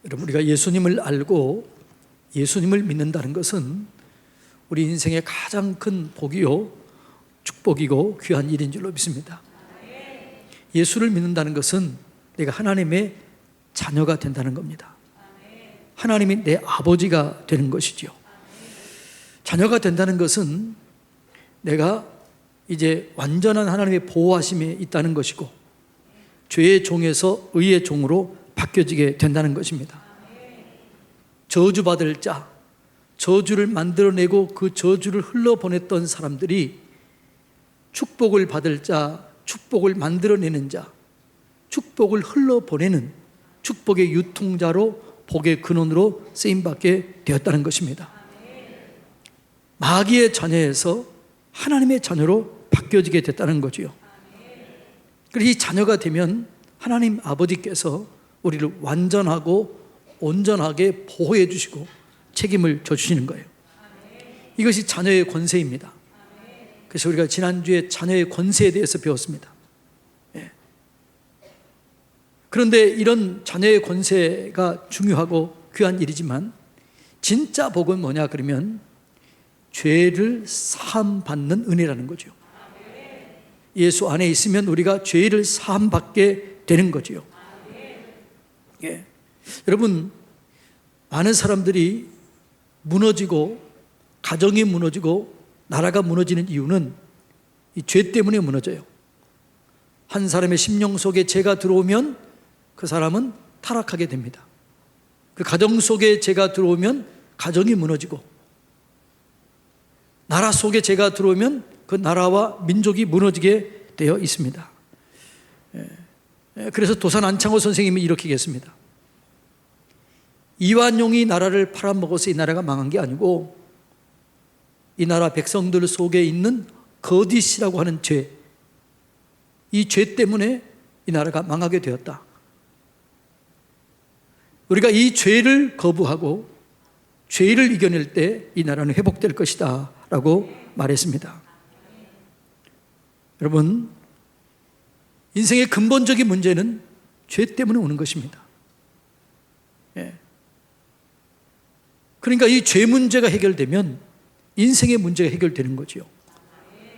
여러분, 우리가 예수님을 알고 예수님을 믿는다는 것은 우리 인생의 가장 큰 복이요, 축복이고 귀한 일인 줄로 믿습니다. 예수를 믿는다는 것은 내가 하나님의 자녀가 된다는 겁니다. 하나님이 내 아버지가 되는 것이죠. 자녀가 된다는 것은 내가 이제 완전한 하나님의 보호하심에 있다는 것이고, 죄의 종에서 의의 종으로 바뀌어지게 된다는 것입니다. 저주받을 자, 저주를 만들어내고 그 저주를 흘러보냈던 사람들이 축복을 받을 자, 축복을 만들어내는 자, 축복을 흘러보내는 축복의 유통자로, 복의 근원으로 쓰임받게 되었다는 것입니다. 마귀의 자녀에서 하나님의 자녀로 바뀌어지게 됐다는 거지요. 그래서 이 자녀가 되면 하나님 아버지께서 우리를 완전하고 온전하게 보호해 주시고 책임을 져주시는 거예요. 이것이 자녀의 권세입니다. 그래서 우리가 지난주에 자녀의 권세에 대해서 배웠습니다. 그런데 이런 자녀의 권세가 중요하고 귀한 일이지만 진짜 복은 뭐냐 그러면 죄를 사함받는 은혜라는 거죠. 예수 안에 있으면 우리가 죄를 사함받게 되는 거죠. 예. 여러분, 많은 사람들이 무너지고 가정이 무너지고 나라가 무너지는 이유는 이 죄 때문에 무너져요. 한 사람의 심령 속에 죄가 들어오면 그 사람은 타락하게 됩니다. 그 가정 속에 죄가 들어오면 가정이 무너지고, 나라 속에 죄가 들어오면 그 나라와 민족이 무너지게 되어 있습니다. 그래서 도산 안창호 선생님이 이렇게 얘기했습니다. 이완용이 나라를 팔아먹어서 이 나라가 망한 게 아니고 이 나라 백성들 속에 있는 거짓이라고 하는 죄, 이 죄 때문에 이 나라가 망하게 되었다. 우리가 이 죄를 거부하고 죄를 이겨낼 때 이 나라는 회복될 것이다 라고 말했습니다. 여러분, 인생의 근본적인 문제는 죄 때문에 오는 것입니다. 그러니까 이 죄 문제가 해결되면 인생의 문제가 해결되는 거죠.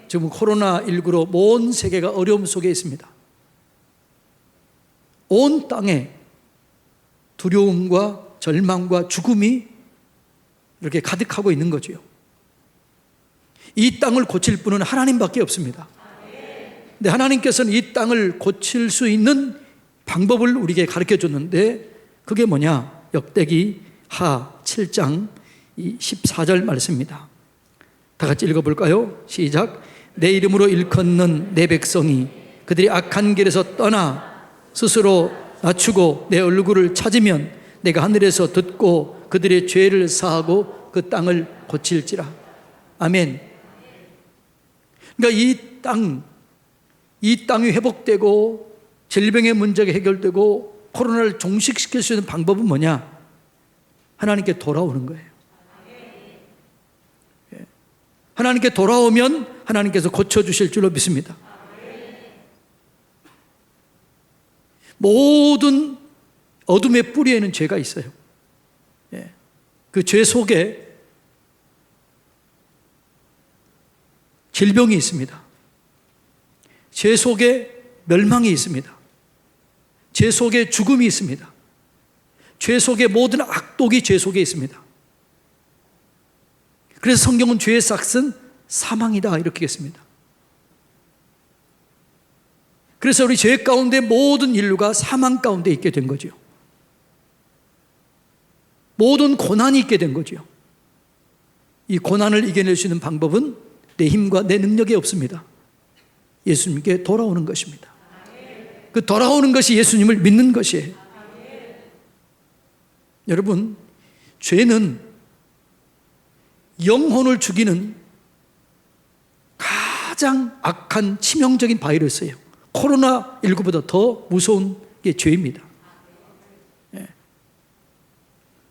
지금 코로나19로 온 세계가 어려움 속에 있습니다. 온 땅에 두려움과 절망과 죽음이 이렇게 가득하고 있는 거죠. 이 땅을 고칠 분은 하나님밖에 없습니다. 근데 하나님께서는 이 땅을 고칠 수 있는 방법을 우리에게 가르쳐 줬는데 그게 뭐냐? 역대기 하 7장 14절 말씀입니다. 다 같이 읽어볼까요? 시작. 내 이름으로 일컫는 내 백성이 그들이 악한 길에서 떠나 스스로 낮추고 내 얼굴을 찾으면 내가 하늘에서 듣고 그들의 죄를 사하고 그 땅을 고칠지라. 아멘. 그러니까 이 땅이 회복되고 질병의 문제가 해결되고 코로나를 종식시킬 수 있는 방법은 뭐냐? 하나님께 돌아오는 거예요. 하나님께 돌아오면 하나님께서 고쳐주실 줄로 믿습니다. 모든 어둠의 뿌리에는 죄가 있어요. 그 죄 속에 질병이 있습니다. 죄 속에 멸망이 있습니다. 죄 속에 죽음이 있습니다. 죄 속에 모든 악독이 죄 속에 있습니다. 그래서 성경은 죄의 삭은 사망이다 이렇게 했습니다. 그래서 우리 죄 가운데 모든 인류가 사망 가운데 있게 된 거죠. 모든 고난이 있게 된 거죠. 이 고난을 이겨낼 수 있는 방법은 내 힘과 내 능력이 없습니다. 예수님께 돌아오는 것입니다. 그 돌아오는 것이 예수님을 믿는 것이에요. 여러분, 죄는 영혼을 죽이는 가장 악한 치명적인 바이러스예요. 코로나19보다 더 무서운 게 죄입니다.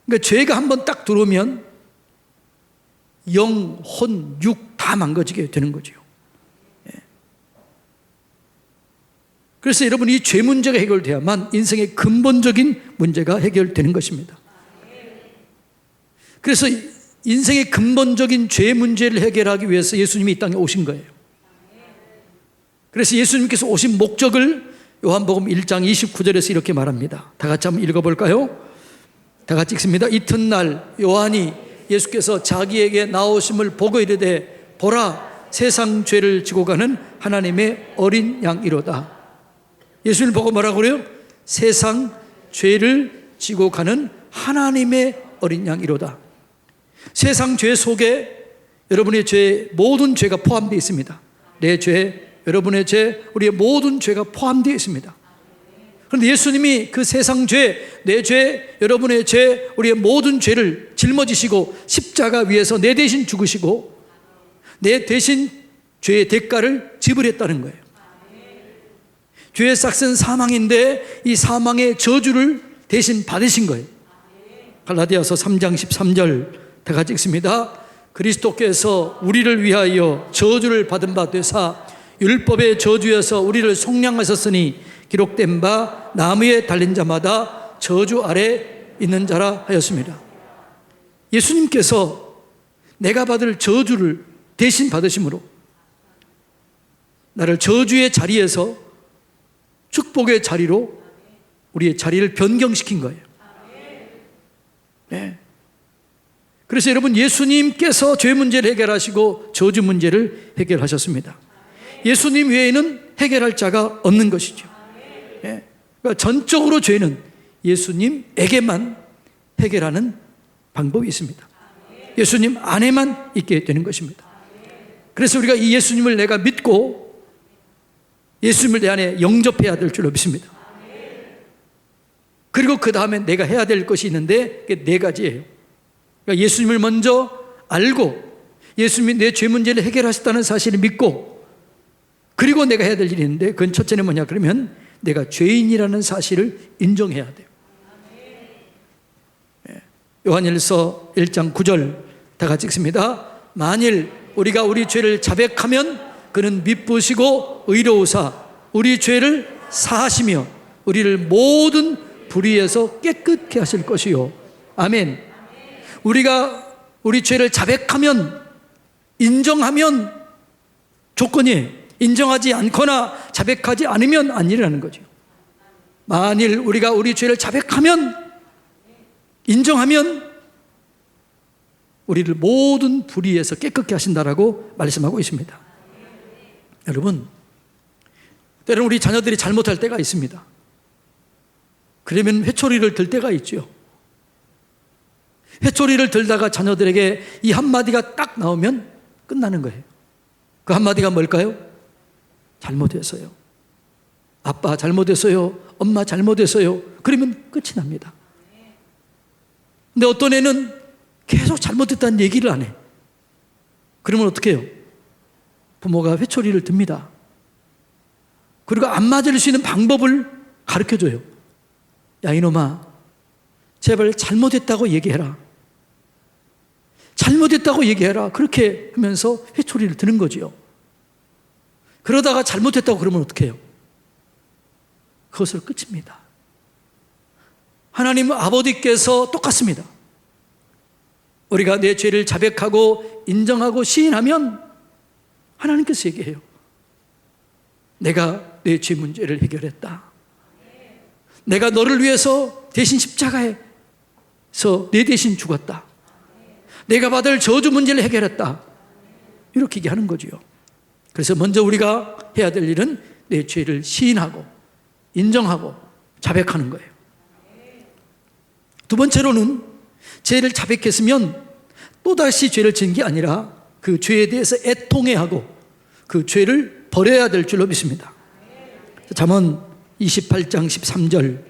그러니까 죄가 한번 딱 들어오면 영, 혼, 육 다 망가지게 되는 거죠. 그래서 여러분, 이 죄 문제가 해결돼야만 인생의 근본적인 문제가 해결되는 것입니다. 그래서 인생의 근본적인 죄 문제를 해결하기 위해서 예수님이 이 땅에 오신 거예요. 그래서 예수님께서 오신 목적을 요한복음 1장 29절에서 이렇게 말합니다. 다 같이 한번 읽어볼까요? 다 같이 읽습니다. 이튿날 요한이 예수께서 자기에게 나오심을 보고 이르되 보라, 세상 죄를 지고 가는 하나님의 어린 양이로다. 예수님을 보고 뭐라고 그래요? 세상 죄를 지고 가는 하나님의 어린 양이로다. 세상 죄 속에 여러분의 죄, 모든 죄가 포함되어 있습니다. 내 죄, 여러분의 죄, 우리의 모든 죄가 포함되어 있습니다. 그런데 예수님이 그 세상 죄, 내 죄, 여러분의 죄, 우리의 모든 죄를 짊어지시고 십자가 위에서 내 대신 죽으시고 내 대신 죄의 대가를 지불했다는 거예요. 죄의 싹은 사망인데 이 사망의 저주를 대신 받으신 거예요. 갈라디아서 3장 13절 다 같이 읽습니다. 그리스도께서 우리를 위하여 저주를 받은 바 되사 율법의 저주에서 우리를 속량하셨으니 기록된 바 나무에 달린 자마다 저주 아래 있는 자라 하였습니다. 예수님께서 내가 받을 저주를 대신 받으심으로 나를 저주의 자리에서 축복의 자리로 우리의 자리를 변경시킨 거예요. 네. 그래서 여러분, 예수님께서 죄 문제를 해결하시고 저주 문제를 해결하셨습니다. 예수님 외에는 해결할 자가 없는 것이죠. 네. 그러니까 전적으로 죄는 예수님에게만 해결하는 방법이 있습니다. 예수님 안에만 있게 되는 것입니다. 그래서 우리가 이 예수님을 내가 믿고 예수님을 내 안에 영접해야 될 줄로 믿습니다. 그리고 그 다음에 내가 해야 될 것이 있는데 그게 네 가지예요. 그러니까 예수님을 먼저 알고 예수님이 내 죄 문제를 해결하셨다는 사실을 믿고 그리고 내가 해야 될 일이 있는데 그건 첫째는 뭐냐 그러면 내가 죄인이라는 사실을 인정해야 돼요. 요한일서 1장 9절 다 같이 읽습니다. 만일 우리가 우리 죄를 자백하면 그는 미쁘시고 의로우사 우리 죄를 사하시며 우리를 모든 불의에서 깨끗게 하실 것이요. 아멘. 우리가 우리 죄를 자백하면, 인정하면 조건이 인정하지 않거나 자백하지 않으면 아니라는 거죠. 만일 우리가 우리 죄를 자백하면, 인정하면 우리를 모든 불의에서 깨끗게 하신다라고 말씀하고 있습니다. 여러분, 때로는 우리 자녀들이 잘못할 때가 있습니다. 그러면 회초리를 들 때가 있죠. 회초리를 들다가 자녀들에게 이 한마디가 딱 나오면 끝나는 거예요. 그 한마디가 뭘까요? 잘못했어요. 아빠 잘못했어요. 엄마 잘못했어요. 그러면 끝이 납니다. 근데 어떤 애는 계속 잘못했다는 얘기를 안 해. 그러면 어떻게 해요? 부모가 회초리를 듭니다. 그리고 안 맞을 수 있는 방법을 가르쳐줘요. 야, 이놈아, 제발 잘못했다고 얘기해라. 잘못했다고 얘기해라. 그렇게 하면서 회초리를 드는 거지요. 그러다가 잘못했다고 그러면 어떻게 해요? 그것을 끝입니다. 하나님 아버지께서 똑같습니다. 우리가 내 죄를 자백하고 인정하고 시인하면 하나님께서 얘기해요. 내가 내 죄 문제를 해결했다. 내가 너를 위해서 대신 십자가에서 내 대신 죽었다. 내가 받을 저주 문제를 해결했다. 이렇게 얘기하는 거지요. 그래서 먼저 우리가 해야 될 일은 내 죄를 시인하고 인정하고 자백하는 거예요. 두 번째로는 죄를 자백했으면 또다시 죄를 지은 게 아니라 그 죄에 대해서 애통해하고 그 죄를 버려야 될 줄로 믿습니다. 잠언 28장 13절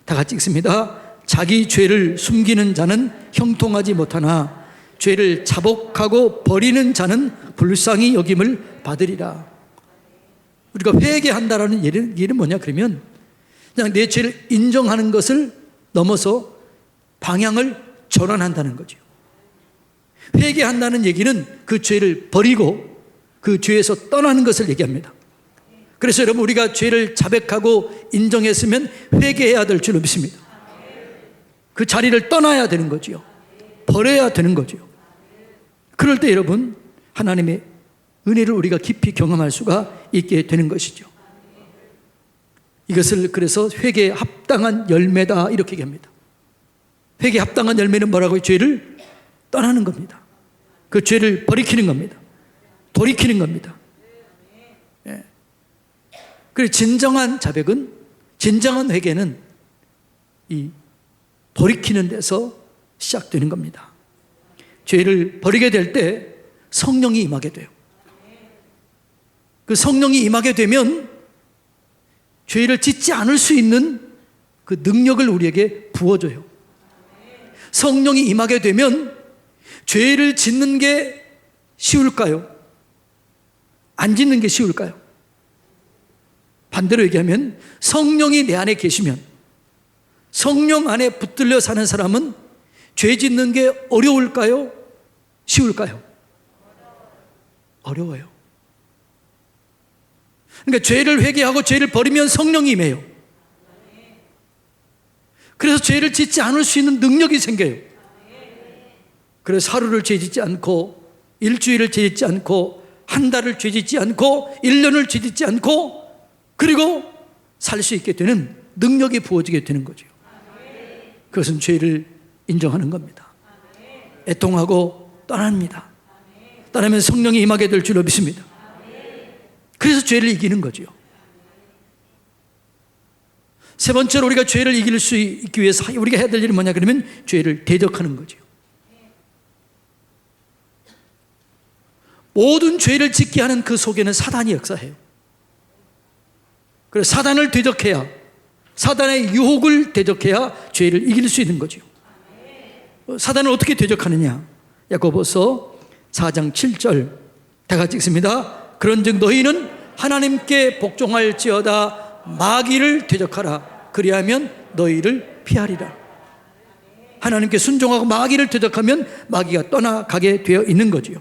다 같이 읽습니다. 자기 죄를 숨기는 자는 형통하지 못하나 죄를 자복하고 버리는 자는 불쌍히 여김을 받으리라. 우리가 회개한다라는 얘기는 뭐냐 그러면 그냥 내 죄를 인정하는 것을 넘어서 방향을 전환한다는 거죠. 회개한다는 얘기는 그 죄를 버리고 그 죄에서 떠나는 것을 얘기합니다. 그래서 여러분, 우리가 죄를 자백하고 인정했으면 회개해야 될 줄 믿습니다. 그 자리를 떠나야 되는 거지요. 버려야 되는 거지요. 그럴 때 여러분, 하나님의 은혜를 우리가 깊이 경험할 수가 있게 되는 것이죠. 이것을 그래서 회개에 합당한 열매다 이렇게 얘기합니다. 회개에 합당한 열매는 뭐라고요? 죄를 떠나는 겁니다. 그 죄를 버리키는 겁니다. 돌이키는 겁니다. 예. 그리고 진정한 자백은, 진정한 회개는 이 돌이키는 데서 시작되는 겁니다. 죄를 버리게 될 때 성령이 임하게 돼요. 그 성령이 임하게 되면 죄를 짓지 않을 수 있는 그 능력을 우리에게 부어줘요. 성령이 임하게 되면 죄를 짓는 게 쉬울까요? 안 짓는 게 쉬울까요? 반대로 얘기하면 성령이 내 안에 계시면, 성령 안에 붙들려 사는 사람은 죄 짓는 게 어려울까요? 쉬울까요? 어려워요. 그러니까 죄를 회개하고 죄를 버리면 성령이 임해요. 그래서 죄를 짓지 않을 수 있는 능력이 생겨요. 그래서 하루를 죄 짓지 않고, 일주일을 죄 짓지 않고, 한 달을 죄 짓지 않고, 1년을 죄 짓지 않고, 그리고 살 수 있게 되는 능력이 부어지게 되는 거죠. 그것은 죄를 인정하는 겁니다. 애통하고 떠납니다. 떠나면 성령이 임하게 될 줄로 믿습니다. 그래서 죄를 이기는 거죠. 세 번째로 우리가 죄를 이길 수 있기 위해서 우리가 해야 될 일은 뭐냐 그러면 죄를 대적하는 거죠. 모든 죄를 짓게 하는 그 속에는 사단이 역사해요. 그래서 사단을 대적해야, 사단의 유혹을 대적해야 죄를 이길 수 있는 거죠. 사단을 어떻게 대적하느냐? 야고보서 4장 7절 다 같이 읽습니다. 그런즉 너희는 하나님께 복종할지어다 마귀를 대적하라. 그리하면 너희를 피하리라. 하나님께 순종하고 마귀를 대적하면 마귀가 떠나가게 되어 있는 거지요.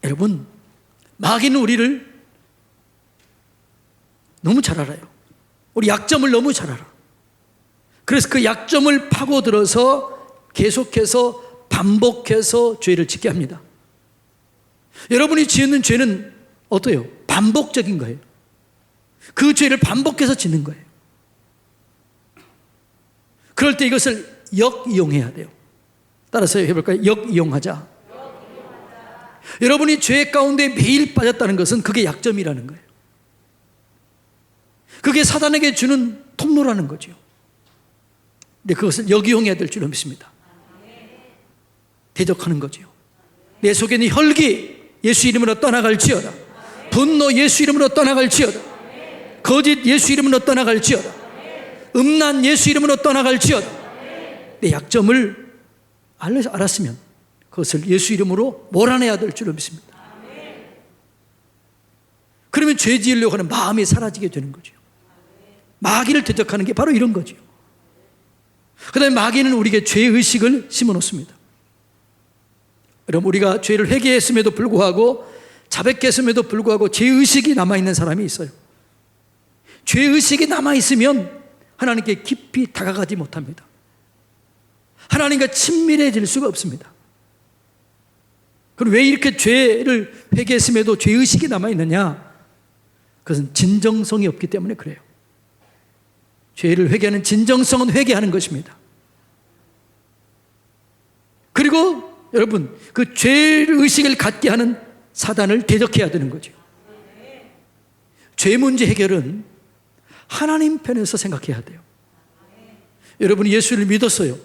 여러분, 마귀는 우리를 너무 잘 알아요. 우리 약점을 너무 잘 알아. 그래서 그 약점을 파고들어서 계속해서 반복해서 죄를 짓게 합니다. 여러분이 짓는 죄는 어때요? 반복적인 거예요. 그 죄를 반복해서 짓는 거예요. 그럴 때 이것을 역이용해야 돼요. 따라서 해볼까요? 역이용하자. 여러분이 죄 가운데 매일 빠졌다는 것은 그게 약점이라는 거예요. 그게 사단에게 주는 통로라는 거죠. 근데 그것을 역이용해야 될 줄로 믿습니다. 대적하는 거죠. 내 속에 있는 혈기 예수 이름으로 떠나갈지어다. 분노 예수 이름으로 떠나갈지어다. 거짓 예수 이름으로 떠나갈지어다. 음란 예수 이름으로 떠나갈지어다. 내 약점을 알았으면 그것을 예수 이름으로 몰아내야 될 줄로 믿습니다. 그러면 죄 지으려고 하는 마음이 사라지게 되는 거죠. 마귀를 대적하는 게 바로 이런 거죠. 그 다음에 마귀는 우리에게 죄의식을 심어놓습니다. 여러분, 우리가 죄를 회개했음에도 불구하고, 자백했음에도 불구하고 죄의식이 남아있는 사람이 있어요. 죄의식이 남아있으면 하나님께 깊이 다가가지 못합니다. 하나님과 친밀해질 수가 없습니다. 그럼 왜 이렇게 죄를 회개했음에도 죄의식이 남아있느냐? 그것은 진정성이 없기 때문에 그래요. 죄를 회개하는 진정성은 회개하는 것입니다. 그리고 여러분, 그 죄의식을 갖게 하는 사단을 대적해야 되는 거죠. 죄 문제 해결은 하나님 편에서 생각해야 돼요. 여러분이 예수를 믿었어요.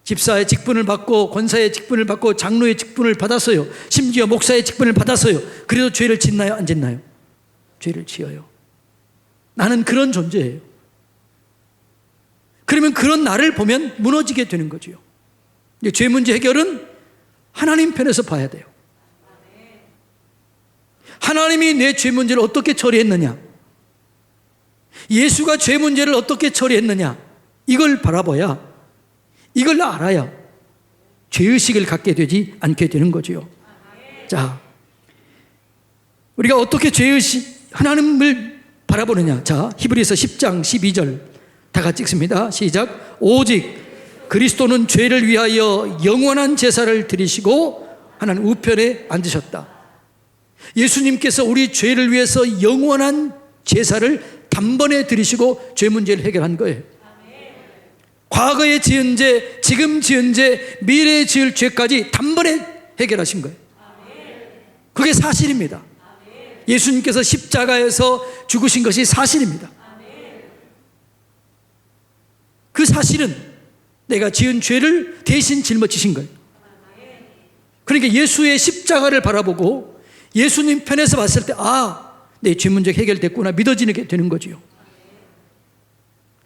집사의 직분을 받고, 권사의 직분을 받고, 장로의 직분을 받았어요. 심지어 목사의 직분을 받았어요. 그래도 죄를 짓나요? 안 짓나요? 죄를 지어요. 나는 그런 존재예요. 그러면 그런 나를 보면 무너지게 되는 거죠. 죄 문제 해결은 하나님 편에서 봐야 돼요. 하나님이 내 죄 문제를 어떻게 처리했느냐, 예수가 죄 문제를 어떻게 처리했느냐, 이걸 바라봐야, 이걸 알아야 죄의식을 갖게 되지 않게 되는 거죠. 자, 우리가 어떻게 하나님을 바라보느냐. 자, 히브리서 10장 12절 다 같이 읽습니다. 시작. 오직 그리스도는 죄를 위하여 영원한 제사를 드리시고 하나님 우편에 앉으셨다. 예수님께서 우리 죄를 위해서 영원한 제사를 단번에 드리시고 죄 문제를 해결한 거예요. 과거에 지은 죄, 지금 지은 죄, 미래에 지을 죄까지 단번에 해결하신 거예요. 그게 사실입니다. 예수님께서 십자가에서 죽으신 것이 사실입니다. 그 사실은 내가 지은 죄를 대신 짊어지신 거예요. 그러니까 예수의 십자가를 바라보고 예수님 편에서 봤을 때 내 죄 문제 해결됐구나 믿어지게 되는 거죠.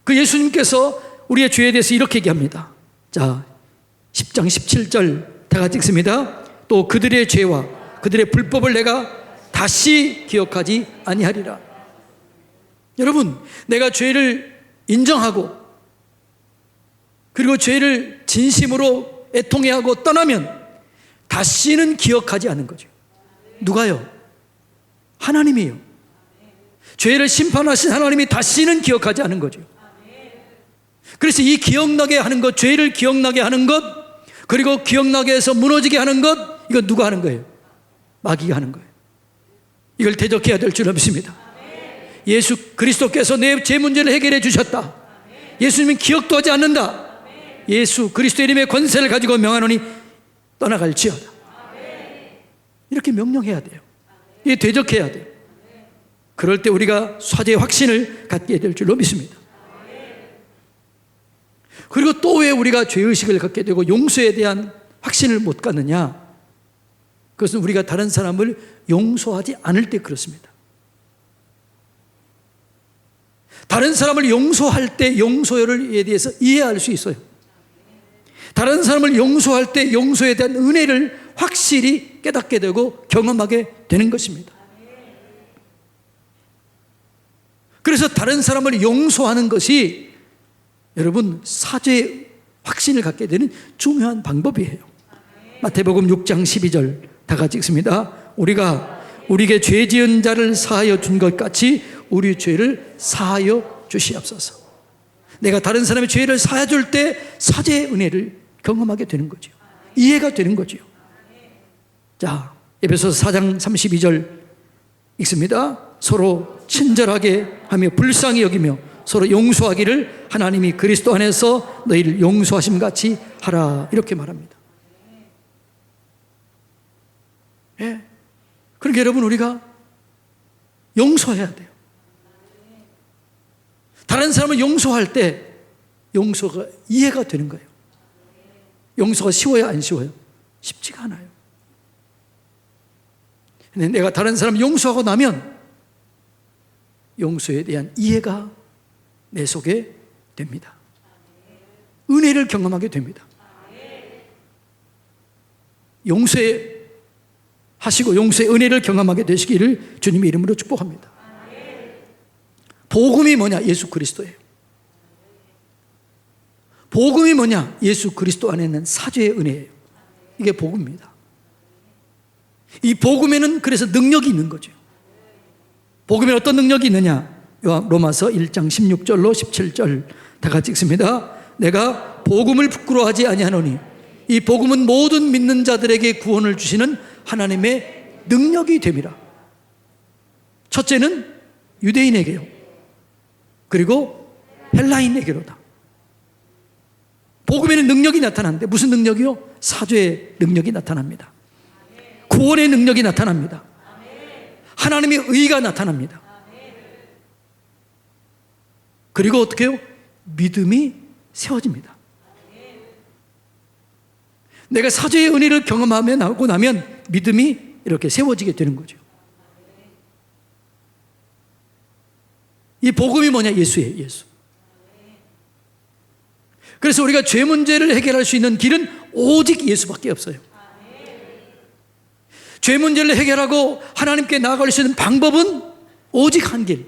그 예수님께서 우리의 죄에 대해서 이렇게 얘기합니다. 자, 10장 17절 다 같이 읽습니다. 또 그들의 죄와 그들의 불법을 내가 다시 기억하지 아니하리라. 여러분, 내가 죄를 인정하고 그리고 죄를 진심으로 애통해하고 떠나면 다시는 기억하지 않는 거죠. 누가요? 하나님이요. 죄를 심판하신 하나님이 다시는 기억하지 않는 거죠. 그래서 이 기억나게 하는 것, 죄를 기억나게 하는 것, 그리고 기억나게 해서 무너지게 하는 것, 이거 누가 하는 거예요? 마귀가 하는 거예요. 이걸 대적해야 될 줄 믿습니다. 예수 그리스도께서 내 죄 문제를 해결해 주셨다. 예수님은 기억도 하지 않는다. 예수 그리스도의 이름의 권세를 가지고 명하노니 떠나갈지어다. 이렇게 명령해야 돼요. 이게 대적해야 돼요. 그럴 때 우리가 사죄의 확신을 갖게 될 줄로 믿습니다. 그리고 또 왜 우리가 죄의식을 갖게 되고 용서에 대한 확신을 못 갖느냐? 그것은 우리가 다른 사람을 용서하지 않을 때 그렇습니다. 다른 사람을 용서할 때 용서에 대해서 이해할 수 있어요. 다른 사람을 용서할 때 용서에 대한 은혜를 확실히 깨닫게 되고 경험하게 되는 것입니다. 그래서 다른 사람을 용서하는 것이 여러분 사죄의 확신을 갖게 되는 중요한 방법이에요. 마태복음 6장 12절 다 같이 읽습니다. 우리가 우리에게 죄 지은 자를 사하여 준 것 같이 우리 죄를 사하여 주시옵소서. 내가 다른 사람의 죄를 사하여 줄 때 사죄의 은혜를 경험하게 되는 거죠. 이해가 되는 거죠. 자, 에베소서 4장 32절 읽습니다. 서로 친절하게 하며 불쌍히 여기며 서로 용서하기를 하나님이 그리스도 안에서 너희를 용서하심 같이 하라. 이렇게 말합니다. 예. 그러니까 여러분 우리가 용서해야 돼요. 다른 사람을 용서할 때 용서가 이해가 되는 거예요. 용서가 쉬워요, 안 쉬워요? 쉽지가 않아요. 근데 내가 다른 사람을 용서하고 나면 용서에 대한 이해가 내 속에 됩니다. 은혜를 경험하게 됩니다. 용서하시고 용서의 은혜를 경험하게 되시기를 주님의 이름으로 축복합니다. 복음이 뭐냐? 예수 그리스도예요. 복음이 뭐냐? 예수 그리스도 안에 있는 사죄의 은혜예요. 이게 복음입니다. 이 복음에는 그래서 능력이 있는 거죠. 복음에 어떤 능력이 있느냐? 로마서 1장 16절로 17절 다 같이 읽습니다. 내가 복음을 부끄러워하지 아니하노니 이 복음은 모든 믿는 자들에게 구원을 주시는 하나님의 능력이 됨이라. 첫째는 유대인에게요. 그리고 헬라인에게로다. 복음에는 능력이 나타나는데 무슨 능력이요? 사죄의 능력이 나타납니다. 구원의 능력이 나타납니다. 하나님의 의가 나타납니다. 그리고 어떻게 해요? 믿음이 세워집니다. 내가 사죄의 은혜를 경험하고 나면 믿음이 이렇게 세워지게 되는 거죠. 이 복음이 뭐냐? 예수예요, 예수. 그래서 우리가 죄 문제를 해결할 수 있는 길은 오직 예수밖에 없어요. 죄 문제를 해결하고 하나님께 나아갈 수 있는 방법은 오직 한 길.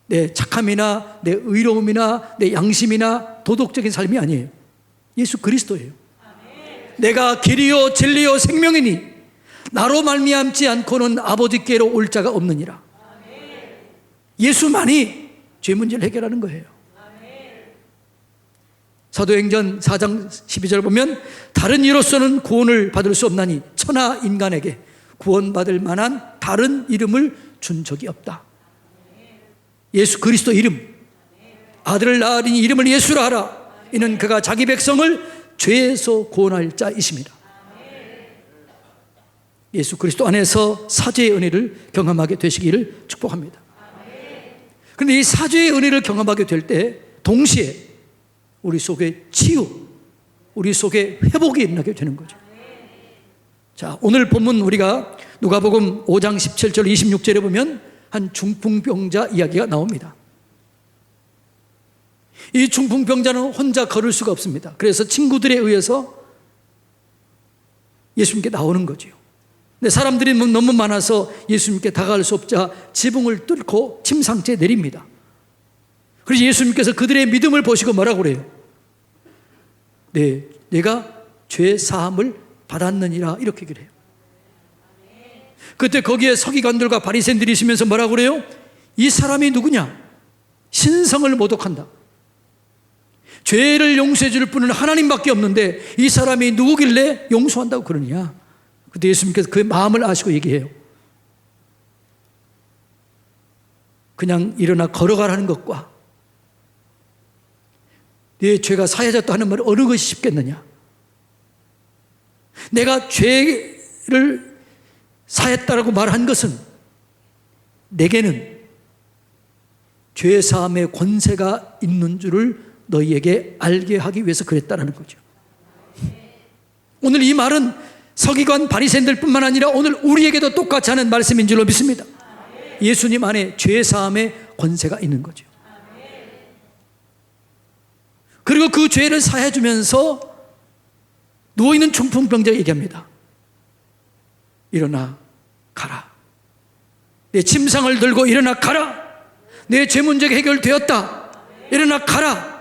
내 착함이나 내 의로움이나 내 양심이나 도덕적인 삶이 아니에요. 예수 그리스도예요. 내가 길이요 진리요 생명이니 나로 말미암지 않고는 아버지께로 올 자가 없느니라. 예수만이 죄 문제를 해결하는 거예요. 사도행전 4장 12절 보면 다른 이로서는 구원을 받을 수 없나니 천하 인간에게 구원받을 만한 다른 이름을 준 적이 없다. 예수 그리스도 이름, 아들을 낳으니 이름을 예수라 하라. 이는 그가 자기 백성을 죄에서 구원할 자이십니다. 예수 그리스도 안에서 사죄의 은혜를 경험하게 되시기를 축복합니다. 그런데 이 사죄의 은혜를 경험하게 될 때 동시에 우리 속에 치유, 우리 속에 회복이 일어나게 되는 거죠. 자, 오늘 본문 우리가 누가복음 5장 17절 26절에 보면 한 중풍병자 이야기가 나옵니다. 이 중풍병자는 혼자 걸을 수가 없습니다. 그래서 친구들에 의해서 예수님께 나오는 거죠. 근데 사람들이 너무 많아서 예수님께 다가갈 수 없자 지붕을 뚫고 침상째에 내립니다. 그래서 예수님께서 그들의 믿음을 보시고 뭐라고 그래요? 네, 내가 죄 사함을 받았느니라 이렇게 그래요. 그때 거기에 서기관들과 바리새인들이 있으면서 뭐라고 그래요? 이 사람이 누구냐? 신성을 모독한다. 죄를 용서해 줄 분은 하나님밖에 없는데 이 사람이 누구길래 용서한다고 그러느냐? 그때 예수님께서 그 마음을 아시고 얘기해요. 그냥 일어나 걸어가라는 것과 네 죄가 사해졌다 하는 말을 어느 것이 쉽겠느냐? 내가 죄를 사했다라고 말한 것은 내게는 죄 사함의 권세가 있는 줄을 너희에게 알게 하기 위해서 그랬다라는 거죠. 오늘 이 말은 서기관 바리새인들 뿐만 아니라 오늘 우리에게도 똑같이 하는 말씀인 줄로 믿습니다. 예수님 안에 죄 사함의 권세가 있는 거죠. 그리고 그 죄를 사해 주면서 누워있는 중풍병자에게 얘기합니다. 일어나 가라. 내 침상을 들고 일어나 가라. 내 죄 문제가 해결되었다. 일어나 가라.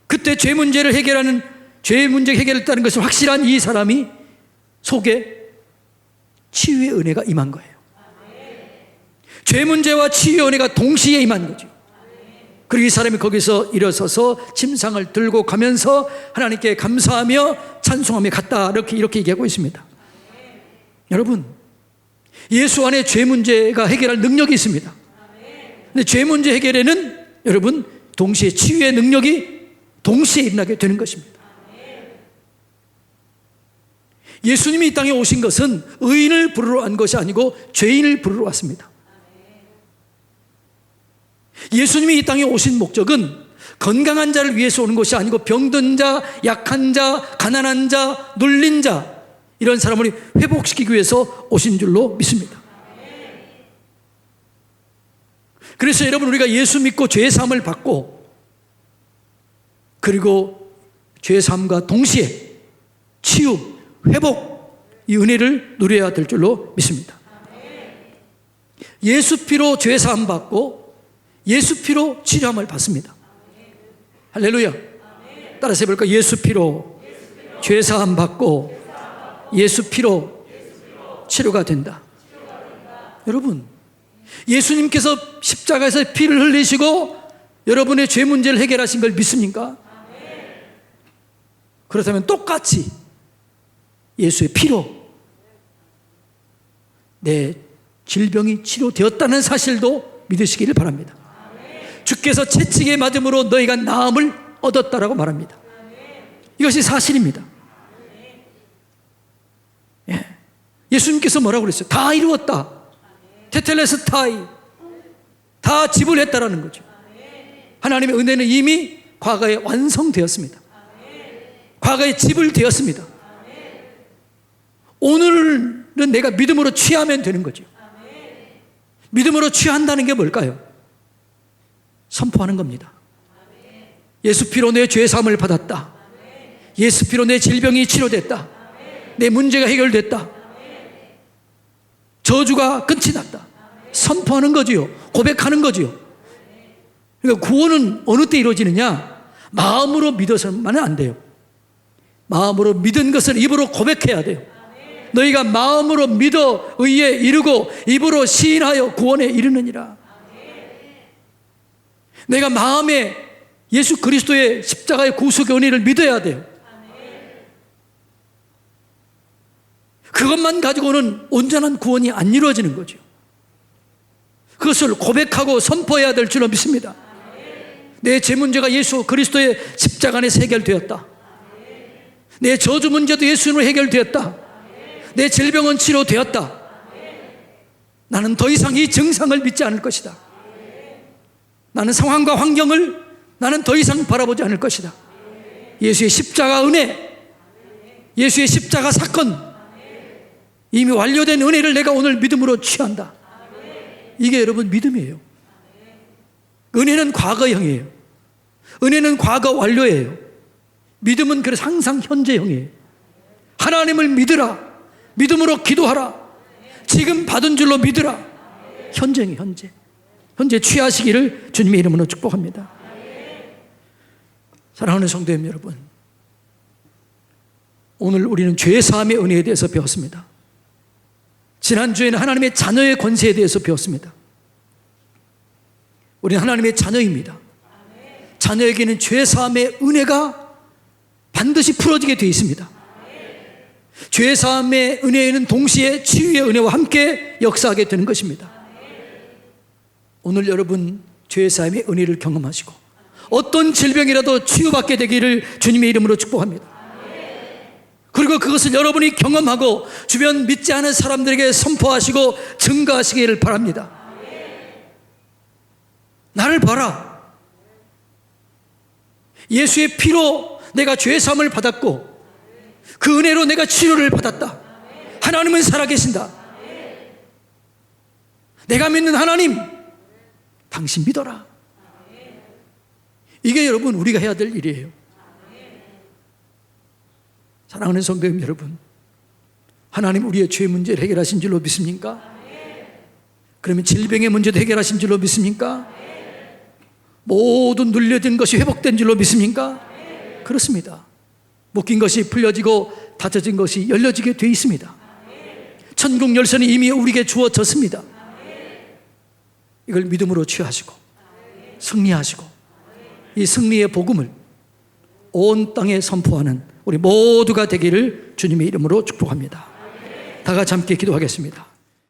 그때 죄 문제를 해결하는, 죄 문제 해결했다는 것을 확실한 이 사람이 속에 치유의 은혜가 임한 거예요. 죄 문제와 치유의 은혜가 동시에 임한 거죠. 그리고 이 사람이 거기서 일어서서 침상을 들고 가면서 하나님께 감사하며 찬송하며 갔다. 이렇게 얘기하고 있습니다. 여러분, 예수 안에 죄 문제가 해결할 능력이 있습니다. 근데 죄 문제 해결에는 여러분 동시에 치유의 능력이 동시에 일어나게 되는 것입니다. 예수님이 이 땅에 오신 것은 의인을 부르러 온 것이 아니고 죄인을 부르러 왔습니다. 예수님이 이 땅에 오신 목적은 건강한 자를 위해서 오는 것이 아니고 병든 자, 약한 자, 가난한 자, 눌린 자, 이런 사람을 회복시키기 위해서 오신 줄로 믿습니다. 그래서 여러분, 우리가 예수 믿고 죄사함을 받고 그리고 죄사함과 동시에 치유, 회복, 이 은혜를 누려야 될 줄로 믿습니다. 예수 피로 죄사함 받고 예수 피로 치료함을 받습니다. 할렐루야. 따라서 해볼까? 예수 피로 죄사함 받고 예수 피로 치료가 된다. 여러분, 예수님께서 십자가에서 피를 흘리시고 여러분의 죄 문제를 해결하신 걸 믿습니까? 그렇다면 똑같이 예수의 피로 내 질병이 치료되었다는 사실도 믿으시기를 바랍니다. 주께서 채찍에 맞음으로 너희가 나음을 얻었다라고 말합니다. 이것이 사실입니다. 예. 예수님께서 뭐라고 그랬어요? 다 이루었다. 테텔레스타이, 다 지불했다라는 거죠. 하나님의 은혜는 이미 과거에 완성되었습니다. 과거에 지불되었습니다. 오늘은 내가 믿음으로 취하면 되는 거죠. 믿음으로 취한다는 게 뭘까요? 선포하는 겁니다. 예수 피로 내 죄 사함을 받았다. 예수 피로 내 질병이 치료됐다. 내 문제가 해결됐다. 저주가 끝이 났다. 선포하는 거지요. 고백하는 거지요. 그러니까 구원은 어느 때 이루어지느냐? 마음으로 믿어서만은 안 돼요. 마음으로 믿은 것을 입으로 고백해야 돼요. 너희가 마음으로 믿어 의에 이르고 입으로 시인하여 구원에 이르느니라. 내가 마음에 예수 그리스도의 십자가의 구속의 은혜를 믿어야 돼요. 그것만 가지고는 온전한 구원이 안 이루어지는 거죠. 그것을 고백하고 선포해야 될 줄로 믿습니다. 내 죄 문제가 예수 그리스도의 십자가 안에서 해결되었다. 내 저주 문제도 예수님으로 해결되었다. 내 질병은 치료되었다. 나는 더 이상 이 증상을 믿지 않을 것이다. 나는 상황과 환경을 나는 더 이상 바라보지 않을 것이다. 예수의 십자가 은혜, 예수의 십자가 사건, 이미 완료된 은혜를 내가 오늘 믿음으로 취한다. 이게 여러분 믿음이에요. 은혜는 과거형이에요. 은혜는 과거 완료예요. 믿음은 그래서 항상 현재형이에요. 하나님을 믿으라. 믿음으로 기도하라. 지금 받은 줄로 믿으라. 현재형이에요. 현재 취하시기를 주님의 이름으로 축복합니다. 사랑하는 성도님 여러분, 오늘 우리는 죄사함의 은혜에 대해서 배웠습니다. 지난주에는 하나님의 자녀의 권세에 대해서 배웠습니다. 우리는 하나님의 자녀입니다. 자녀에게는 죄사함의 은혜가 반드시 풀어지게 되어 있습니다. 죄사함의 은혜에는 동시에 치유의 은혜와 함께 역사하게 되는 것입니다. 오늘 여러분 죄사함의 은혜를 경험하시고 어떤 질병이라도 치유받게 되기를 주님의 이름으로 축복합니다. 그리고 그것을 여러분이 경험하고 주변 믿지 않은 사람들에게 선포하시고 증거하시기를 바랍니다. 나를 봐라. 예수의 피로 내가 죄사함을 받았고 그 은혜로 내가 치료를 받았다. 하나님은 살아계신다. 내가 믿는 하나님, 당신 믿어라. 이게 여러분 우리가 해야 될 일이에요. 사랑하는 성도님 여러분, 하나님 우리의 죄 문제를 해결하신 줄로 믿습니까? 그러면 질병의 문제도 해결하신 줄로 믿습니까? 모든 눌려진 것이 회복된 줄로 믿습니까? 그렇습니다. 묶인 것이 풀려지고 닫혀진 것이 열려지게 돼 있습니다. 천국 열쇠는 이미 우리에게 주어졌습니다. 이걸 믿음으로 취하시고 승리하시고 이 승리의 복음을 온 땅에 선포하는 우리 모두가 되기를 주님의 이름으로 축복합니다. 다 같이 함께 기도하겠습니다.